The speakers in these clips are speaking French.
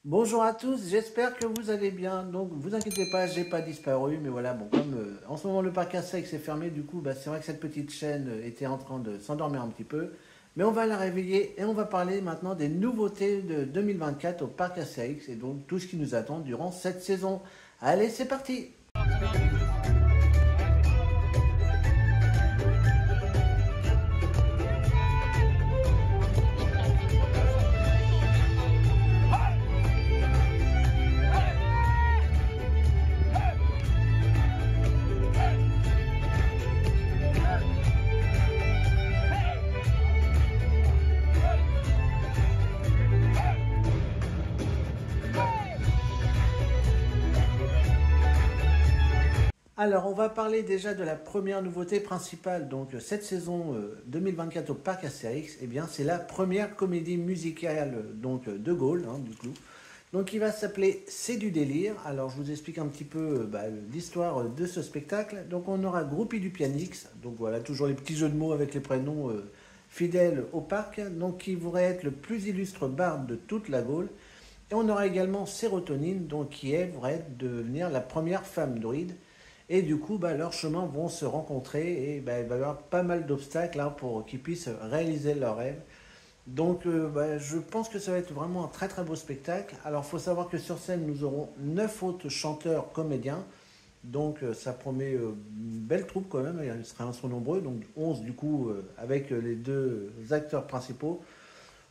Bonjour à tous, j'espère que vous allez bien. Donc, vous inquiétez pas, j'ai pas disparu, mais voilà, bon, comme en ce moment le parc Astérix est fermé, du coup, bah, c'est vrai que cette petite chaîne était en train de s'endormir un petit peu. Mais on va la réveiller et on va parler maintenant des nouveautés de 2024 au parc Astérix et donc tout ce qui nous attend durant cette saison. Allez, c'est parti! Alors, on va parler déjà de la première nouveauté principale. Donc, cette saison 2024 au Parc Astérix, eh bien, c'est la première comédie musicale donc, de Gaulle, hein, du coup. Donc, il va s'appeler C'est du délire. Alors, je vous explique un petit peu l'histoire de ce spectacle. Donc, on aura Groupie du Pianix. Donc, voilà, toujours les petits jeux de mots avec les prénoms fidèles au parc. Donc, qui pourrait être le plus illustre barde de toute la Gaule. Et on aura également Sérotonine, donc qui est vrai devenir la première femme druide. Et du coup, bah, leurs chemins vont se rencontrer et bah, il va y avoir pas mal d'obstacles là, pour qu'ils puissent réaliser leurs rêves. Donc, bah, je pense que ça va être vraiment un très très beau spectacle. Alors, il faut savoir que sur scène, nous aurons 9 autres chanteurs comédiens. Donc, ça promet une belle troupe quand même. Ils seront nombreux, donc 11 du coup, avec les deux acteurs principaux.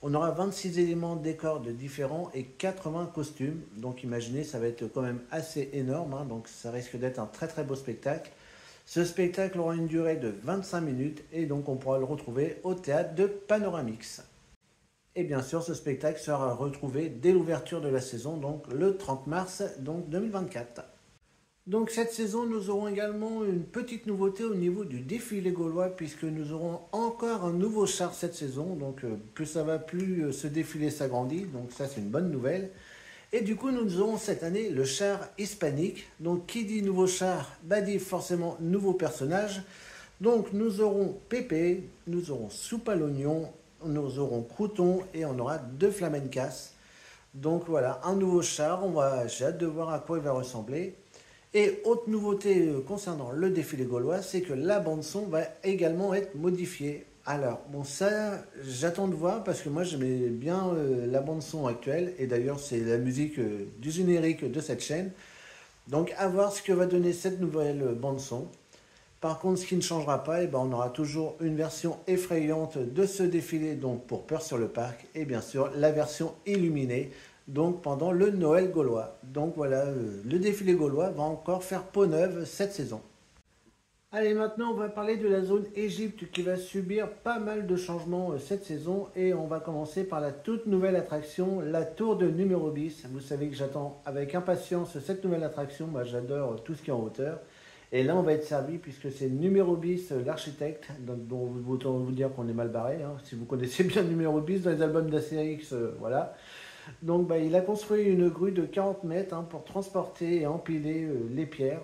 On aura 26 éléments de décor de différents et 80 costumes. Donc imaginez, ça va être quand même assez énorme. Hein, donc ça risque d'être un très très beau spectacle. Ce spectacle aura une durée de 25 minutes et donc on pourra le retrouver au théâtre de Panoramix. Et bien sûr, ce spectacle sera retrouvé dès l'ouverture de la saison, donc le 30 mars donc 2024. Donc cette saison, nous aurons également une petite nouveauté au niveau du défilé gaulois, puisque nous aurons encore un nouveau char cette saison. Donc plus ça va, plus ce défilé s'agrandit. Donc ça, c'est une bonne nouvelle. Et du coup, nous aurons cette année le char hispanique. Donc qui dit nouveau char, bah dit forcément nouveau personnage. Donc nous aurons Pépé, nous aurons Soupe à l'oignon, nous aurons Crouton et on aura deux flamencas. Donc voilà, un nouveau char, j'ai hâte de voir à quoi il va ressembler. Et autre nouveauté concernant le défilé gaulois, c'est que la bande-son va également être modifiée. Alors, bon, ça, j'attends de voir parce que moi j'aimais bien la bande-son actuelle et d'ailleurs c'est la musique du générique de cette chaîne. Donc, à voir ce que va donner cette nouvelle bande-son. Par contre, ce qui ne changera pas, eh ben, on aura toujours une version effrayante de ce défilé donc pour Peur sur le parc et bien sûr la version illuminée donc pendant le Noël gaulois. Donc voilà, le défilé gaulois va encore faire peau neuve cette saison. Allez, maintenant on va parler de la zone Égypte qui va subir pas mal de changements cette saison et on va commencer par la toute nouvelle attraction, la tour de numéro 10. Vous savez que j'attends avec impatience cette nouvelle attraction, moi j'adore tout ce qui est en hauteur. Et là on va être servi puisque c'est numéro 10, l'architecte, dont autant vous dire qu'on est mal barré. Hein. Si vous connaissez bien numéro 10 dans les albums d'Astérix, voilà. Donc bah, il a construit une grue de 40 mètres hein, pour transporter et empiler les pierres.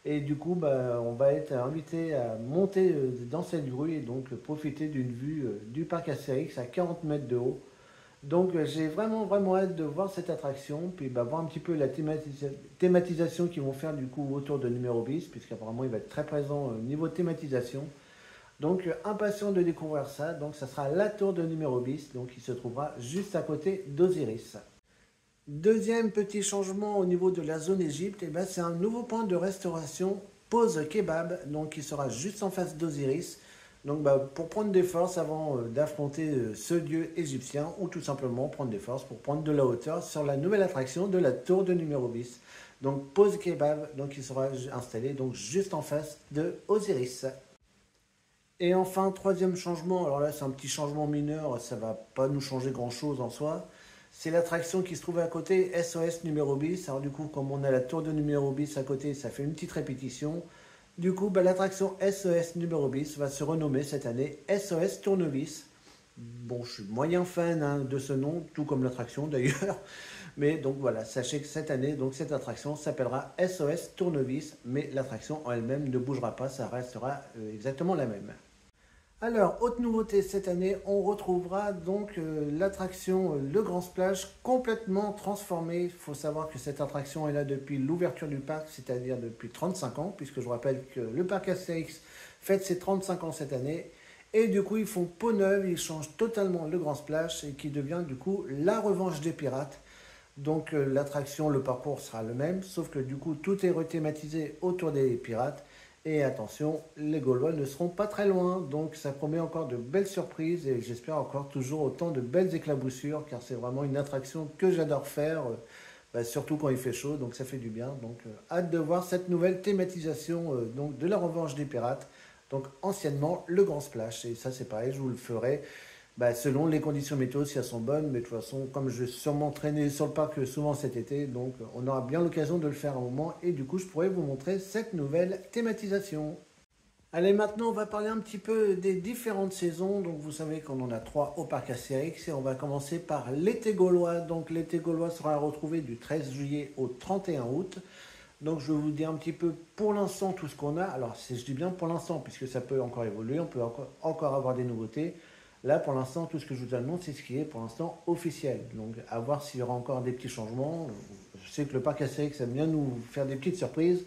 Et du coup, bah, on va être invité à monter dans cette grue et donc profiter d'une vue du parc Astérix à 40 mètres de haut. Donc j'ai vraiment vraiment hâte de voir cette attraction, puis bah, voir un petit peu la thématisation qu'ils vont faire du coup autour de numéro 10, puisqu'apparemment il va être très présent au niveau thématisation. Donc impatient de découvrir ça, donc ça sera la tour de numéro 10, donc il se trouvera juste à côté d'Osiris. Deuxième petit changement au niveau de la zone Égypte, eh ben, c'est un nouveau point de restauration Pause Kebab, donc qui sera juste en face d'Osiris. Donc bah, pour prendre des forces avant d'affronter ce dieu égyptien ou tout simplement prendre des forces pour prendre de la hauteur sur la nouvelle attraction de la tour de numéro 10. Donc Pause Kebab, donc qui sera installé donc juste en face de Osiris. Et enfin, troisième changement, alors là c'est un petit changement mineur, ça va pas nous changer grand chose en soi. C'est l'attraction qui se trouve à côté, SOS numéro 10. Alors du coup, comme on a la tour de numéro 10 à côté, ça fait une petite répétition. Du coup, bah, l'attraction SOS numéro 10 va se renommer cette année SOS Tournevis. Bon, je suis moyen fan hein, de ce nom, tout comme l'attraction d'ailleurs. Mais donc voilà, sachez que cette année, donc cette attraction s'appellera SOS Tournevis, mais l'attraction en elle-même ne bougera pas, ça restera exactement la même. Alors, autre nouveauté cette année, on retrouvera donc l'attraction Le Grand Splash complètement transformée. Il faut savoir que cette attraction est là depuis l'ouverture du parc, c'est-à-dire depuis 35 ans, puisque je vous rappelle que le parc Astérix fête ses 35 ans cette année. Et du coup, ils font peau neuve, ils changent totalement Le Grand Splash et qui devient du coup la revanche des pirates. Donc l'attraction, le parcours sera le même, sauf que du coup, tout est rethématisé autour des pirates. Et attention, les Gaulois ne seront pas très loin, donc ça promet encore de belles surprises et j'espère encore toujours autant de belles éclaboussures, car c'est vraiment une attraction que j'adore faire, surtout quand il fait chaud, donc ça fait du bien. Donc hâte de voir cette nouvelle thématisation donc, de la revanche des pirates, donc anciennement le Grand Splash. Et ça c'est pareil, je vous le ferai selon les conditions météo si elles sont bonnes, mais de toute façon, comme je vais sûrement traîner sur le parc souvent cet été, donc on aura bien l'occasion de le faire un moment et du coup je pourrai vous montrer cette nouvelle thématisation. Allez, maintenant on va parler un petit peu des différentes saisons. Donc vous savez qu'on en a trois au parc Astérix et on va commencer par l'été gaulois. Donc l'été gaulois sera retrouvé du 13 juillet au 31 août. Donc je vais vous dire un petit peu pour l'instant tout ce qu'on a. Alors je dis bien pour l'instant puisque ça peut encore évoluer, on peut encore avoir des nouveautés. Là, pour l'instant, tout ce que je vous annonce, c'est ce qui est pour l'instant officiel. Donc, à voir s'il y aura encore des petits changements. Je sais que le parc Astérix aime bien nous faire des petites surprises.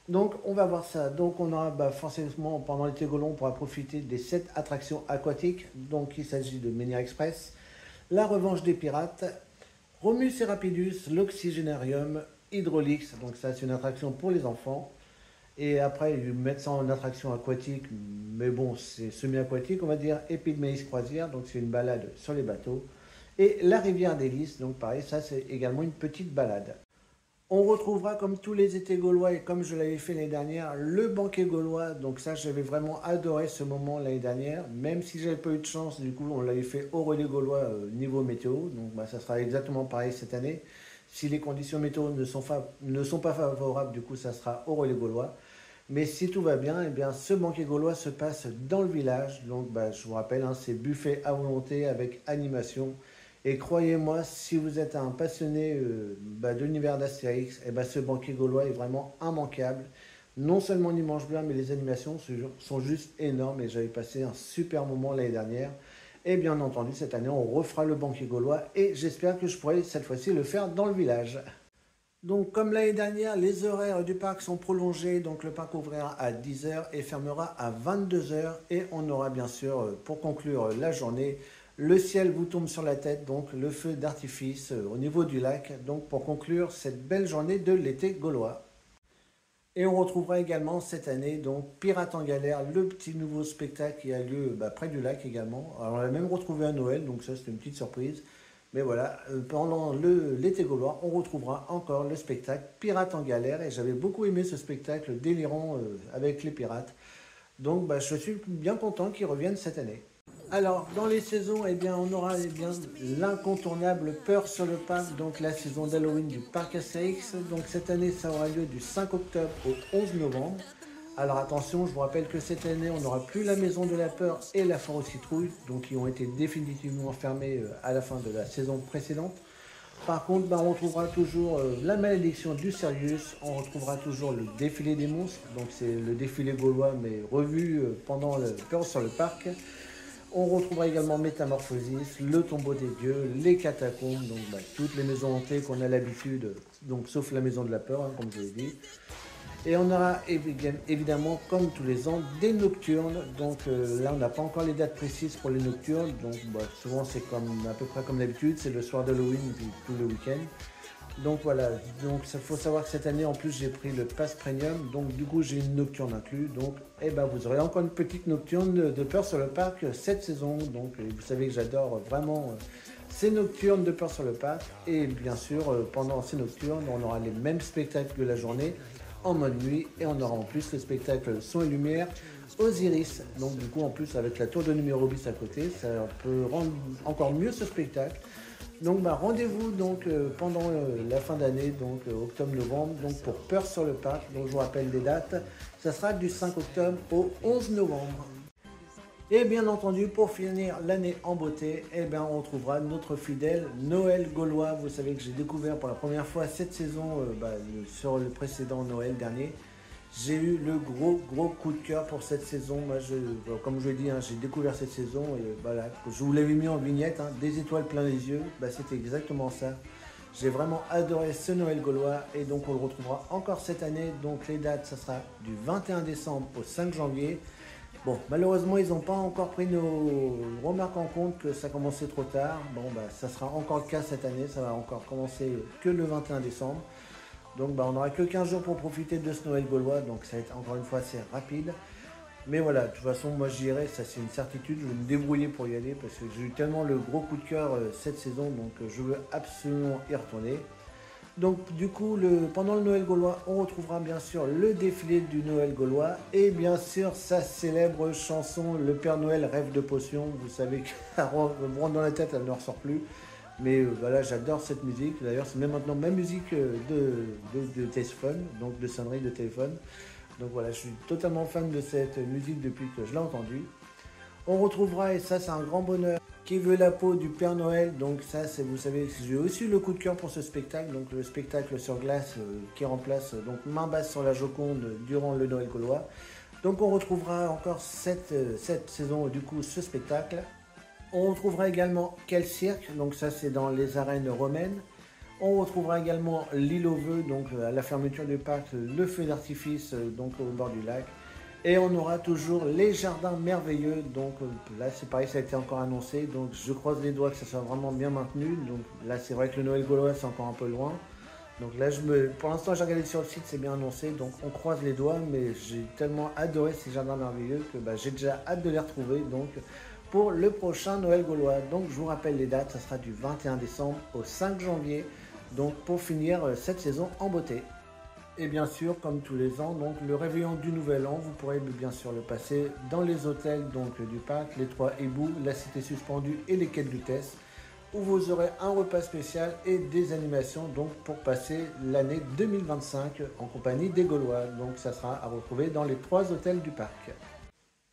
Donc, on va voir ça. Donc, on aura forcément, pendant l'été gaulois, on pourra profiter des 7 attractions aquatiques. Donc, il s'agit de Ménia Express, La Revanche des Pirates, Romus et Rapidus, l'Oxygénarium, Hydraulix. Donc, ça, c'est une attraction pour les enfants. Et après, ils mettent ça en attraction aquatique, mais bon, c'est semi-aquatique, on va dire. Épi de maïs croisière, donc c'est une balade sur les bateaux. Et la rivière d'Hélice, donc pareil, ça c'est également une petite balade. On retrouvera comme tous les étés gaulois et comme je l'avais fait l'année dernière, le banquet gaulois. Donc ça, j'avais vraiment adoré ce moment l'année dernière, même si j'avais pas eu de chance, du coup, on l'avait fait au relais gaulois niveau météo. Donc ça sera exactement pareil cette année. Si les conditions météo ne sont pas favorables, du coup, ça sera au relais gaulois. Mais si tout va bien, eh bien, ce banquet gaulois se passe dans le village. Donc, je vous rappelle, c'est buffet à volonté avec animation. Et croyez-moi, si vous êtes un passionné de l'univers d'Astérix, ce banquet gaulois est vraiment immanquable. Non seulement il mange bien, mais les animations sont juste énormes. Et j'avais passé un super moment l'année dernière. Et bien entendu, cette année, on refera le banquet gaulois. Et j'espère que je pourrai cette fois-ci le faire dans le village. Donc, comme l'année dernière, les horaires du parc sont prolongés. Donc, le parc ouvrira à 10 h et fermera à 22 h. Et on aura bien sûr, pour conclure la journée, le ciel vous tombe sur la tête. Donc, le feu d'artifice au niveau du lac. Donc, pour conclure cette belle journée de l'été gaulois. Et on retrouvera également cette année donc Pirates en galère, le petit nouveau spectacle qui a lieu près du lac également. Alors, on l'a même retrouvé à Noël, donc ça c'était une petite surprise. Mais voilà, pendant l'été gaulois, on retrouvera encore le spectacle Pirates en galère. Et j'avais beaucoup aimé ce spectacle délirant avec les pirates. Donc je suis bien content qu'ils reviennent cette année. Alors, dans les saisons, on aura l'incontournable Peur sur le parc, donc la saison d'Halloween du parc Astérix. Donc cette année, ça aura lieu du 5 octobre au 11 novembre. Alors attention, je vous rappelle que cette année, on n'aura plus la Maison de la Peur et la Foire aux Citrouilles, donc qui ont été définitivement fermés à la fin de la saison précédente. Par contre, on retrouvera toujours la Malédiction du Sirius, on retrouvera toujours le défilé des monstres, donc c'est le défilé gaulois mais revu pendant le Peur sur le parc. On retrouvera également Métamorphosis, le tombeau des dieux, les catacombes, donc toutes les maisons hantées qu'on a l'habitude, donc sauf la Maison de la Peur, comme je l'ai dit. Et on aura évidemment, comme tous les ans, des nocturnes. Donc là, on n'a pas encore les dates précises pour les nocturnes. Donc souvent, c'est à peu près comme d'habitude. C'est le soir d'Halloween, puis tout le week-end. Donc voilà. Donc il faut savoir que cette année, en plus, j'ai pris le pass premium. Donc du coup, j'ai une nocturne inclus. Donc vous aurez encore une petite nocturne de Peur sur le parc cette saison. Donc vous savez que j'adore vraiment ces nocturnes de Peur sur le parc. Et bien sûr, pendant ces nocturnes, on aura les mêmes spectacles que la journée en mode nuit et on aura en plus le spectacle son et lumière Osiris. Donc du coup en plus avec la tour de numéro bis à côté, ça peut rendre encore mieux ce spectacle. Donc rendez-vous pendant la fin d'année, donc octobre-novembre, donc pour Peur sur le parc. Donc je vous rappelle les dates, ça sera du 5 octobre au 11 novembre. Et bien entendu, pour finir l'année en beauté, on retrouvera notre fidèle Noël gaulois. Vous savez que j'ai découvert pour la première fois cette saison sur le précédent Noël dernier. J'ai eu le gros coup de cœur pour cette saison. Moi, comme je l'ai dit, hein, j'ai découvert cette saison et voilà, je vous l'avais mis en vignette, hein, des étoiles plein les yeux, bah, c'était exactement ça. J'ai vraiment adoré ce Noël gaulois et donc on le retrouvera encore cette année. Donc les dates, ça sera du 21 décembre au 5 janvier. Bon, malheureusement, ils n'ont pas encore pris nos remarques en compte que ça commençait trop tard. Bon, bah, ça sera encore le cas cette année, ça va encore commencer que le 21 décembre. Donc bah, on n'aura que 15 jours pour profiter de ce Noël gaulois, donc ça va être encore une fois assez rapide. Mais voilà, de toute façon, moi j'irai, ça c'est une certitude, je vais me débrouiller pour y aller parce que j'ai eu tellement le gros coup de cœur cette saison, donc je veux absolument y retourner. Donc du coup, pendant le Noël gaulois, on retrouvera bien sûr le défilé du Noël gaulois et bien sûr sa célèbre chanson Le Père Noël rêve de potions. Vous savez qu'elle me rentre dans la tête, elle ne ressort plus. Mais voilà, j'adore cette musique. D'ailleurs, c'est même maintenant ma musique de téléphone, donc de sonnerie de téléphone. Donc voilà, je suis totalement fan de cette musique depuis que je l'ai entendue. On retrouvera, et ça c'est un grand bonheur, Qui veut la peau du Père Noël. Donc ça, c'est, vous savez, j'ai aussi le coup de cœur pour ce spectacle. Donc le spectacle sur glace qui remplace donc Main basse sur la Joconde durant le Noël gaulois. Donc on retrouvera encore cette saison du coup ce spectacle. On retrouvera également Quel cirque, donc ça c'est dans les arènes romaines. On retrouvera également l'île aux vœux, donc à la fermeture du parc, le feu d'artifice donc au bord du lac. Et on aura toujours les jardins merveilleux, donc là c'est pareil, ça a été encore annoncé, donc je croise les doigts que ça soit vraiment bien maintenu. Donc là c'est vrai que le Noël gaulois c'est encore un peu loin. Donc là pour l'instant j'ai regardé sur le site, c'est bien annoncé, donc on croise les doigts, mais j'ai tellement adoré ces jardins merveilleux que j'ai déjà hâte de les retrouver. Donc pour le prochain Noël gaulois. Donc je vous rappelle les dates, ça sera du 21 décembre au 5 janvier, donc pour finir cette saison en beauté. Et bien sûr, comme tous les ans, donc le réveillon du Nouvel An, vous pourrez bien sûr le passer dans les hôtels donc, du parc, les Trois Éboues, la Cité Suspendue et les Quais de Lutèce, où vous aurez un repas spécial et des animations donc, pour passer l'année 2025 en compagnie des Gaulois. Donc ça sera à retrouver dans les 3 hôtels du parc.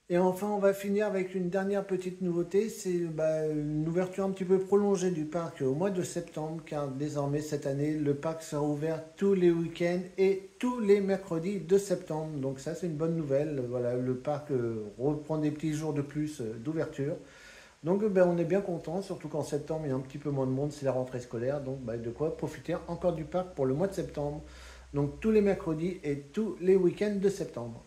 Et enfin, on va finir avec une dernière petite nouveauté, c'est une ouverture un petit peu prolongée du parc au mois de septembre, car désormais cette année, le parc sera ouvert tous les week-ends et tous les mercredis de septembre. Donc ça, c'est une bonne nouvelle. Voilà, le parc reprend des petits jours de plus d'ouverture. Donc on est bien content, surtout qu'en septembre, il y a un petit peu moins de monde, c'est la rentrée scolaire. Donc de quoi profiter encore du parc pour le mois de septembre. Donc tous les mercredis et tous les week-ends de septembre.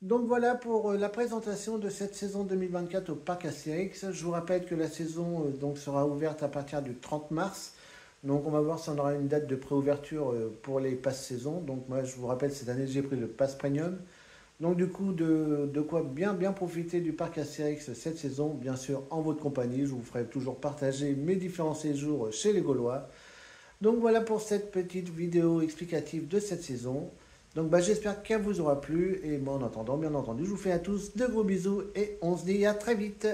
Donc voilà pour la présentation de cette saison 2024 au parc Astérix. Je vous rappelle que la saison donc sera ouverte à partir du 30 mars. Donc on va voir si on aura une date de préouverture pour les passes saison. Donc moi je vous rappelle cette année j'ai pris le pass premium. Donc du coup de quoi bien profiter du parc Astérix cette saison. Bien sûr en votre compagnie, je vous ferai toujours partager mes différents séjours chez les Gaulois. Donc voilà pour cette petite vidéo explicative de cette saison. Donc j'espère qu'elle vous aura plu et moi en attendant bien entendu je vous fais à tous de gros bisous et on se dit à très vite.